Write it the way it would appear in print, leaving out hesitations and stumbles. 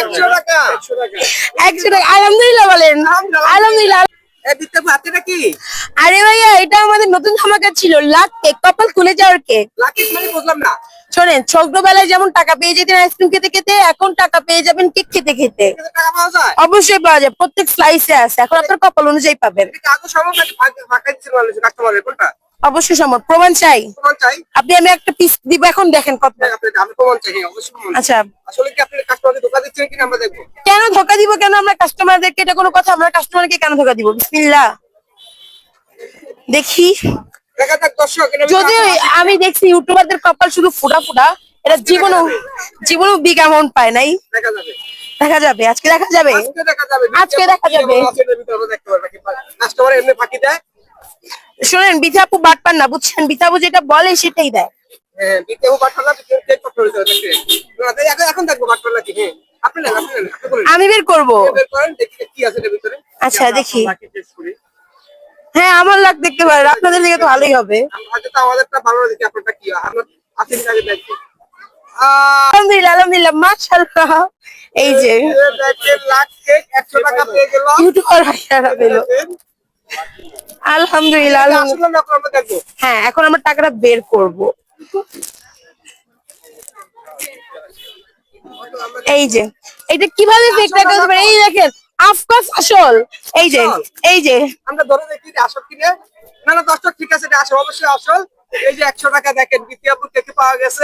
100 টাকা 100 টাকা আলহামদুলিল্লাহ বলেন আলহামদুলিল্লাহ। কি আরে ভাইয়া এটা আমাদের নতুন ধামাকা ছিল, লাখ কেক, কপাল খুলে যাওয়ার কেক। লাকি মানে বুঝলাম না। শোনেন, ছোটবেলায় যেমন টাকা পেয়ে যেতেন আইসক্রিম খেতে খেতে, এখন টাকা পেয়ে যাবেন কেক খেতে খেতে। টাকা পাওয়া যায়? অবশ্যই পাওয়া যায়, প্রত্যেক স্লাইসে আছে, এখন আপনার কপাল অনুযায়ী পাবেন। এটা আগে সম্ভব নাকি ফাঁকা দিচ্ছিল মানুষ কাস্টমারের কোনটা? অবশ্যই সম্ভব, প্রমাণ চাই। প্রমাণ চাই? আমি একটা পিস দিব, এখন দেখেন কত। আমি প্রমাণ চাই, হ্যাঁ অবশ্যই প্রমাণ। আচ্ছা, আসলে কি আপনি কাস্টমারকে ধোকা দিচ্ছেন কিনা আমরা দেখবো। কেন ধোকা দিব, কেন আমরা কাস্টমারদেরকে, এটা কোনো কথা? আমরা কাস্টমারকে কেন ধোকা দিব? বিসমিল্লাহ, দেখি। দেখা যাক দর্শক, যদি আমি দেখছি ইউটিউবারদের কপাল শুধু ফুটা ফুটা, এটা জীবনও বিগ অ্যামাউন্ট পায় নাই। দেখা যাবে, দেখা যাবে, আজকে দেখা যাবে, আজকে দেখা যাবে। কাস্টমার এমনি ফাঁকি দেয়। শোনেন, বিথাপু বাটপার না, বুঝছেন? বিথাপু যেটা বলে সেটাই দেয়। হ্যাঁ বিকেও বাটপালা, কেক পাঠা হইছে দেখেন। এখন দেখবো বাটপালা কি। হ্যাঁ আপনি নেন, আপনি বলেন। আমি বের করবো। বের করেন, দেখি কি আছে এর ভিতরে। আচ্ছা দেখি। বাকি টেস্ট করি। হ্যাঁ আমার লাগ দেখতে পারেন, আপনাদের দিকে তো ভালোই হবে। আগে তো আমাদেরটা ভালো দেখি, আপনারটা কি আপনার আছে কিনা আগে দেখি। আলহামদুলিল্লাহ আলহামদুলিল্লাহ মাশাআল্লাহ। এই যে দেখেন লাখ কেক 100 টাকা পেয়ে গেল। ইউটিউবার ভাইয়ারা পেল। আলহামদুলিল্লাহ আসলে আলহামদুলিল্লাহ। না আমরা দেখবো। হ্যাঁ এখন আমরা টাকাটা বের করব। এই যে এটা কিভাবে ফেক টাকা হতে পারে, এই দেখেন অফকোর্স আসল। এই যে আমরা ধরে দেখি যে আসল কিনে। না না দর্শক ঠিক আছে, এটা আসল, অবশ্যই আসল। এই যে 100 টাকা দেখেন বিক্রি আপু কেক পাওয়া গেছে।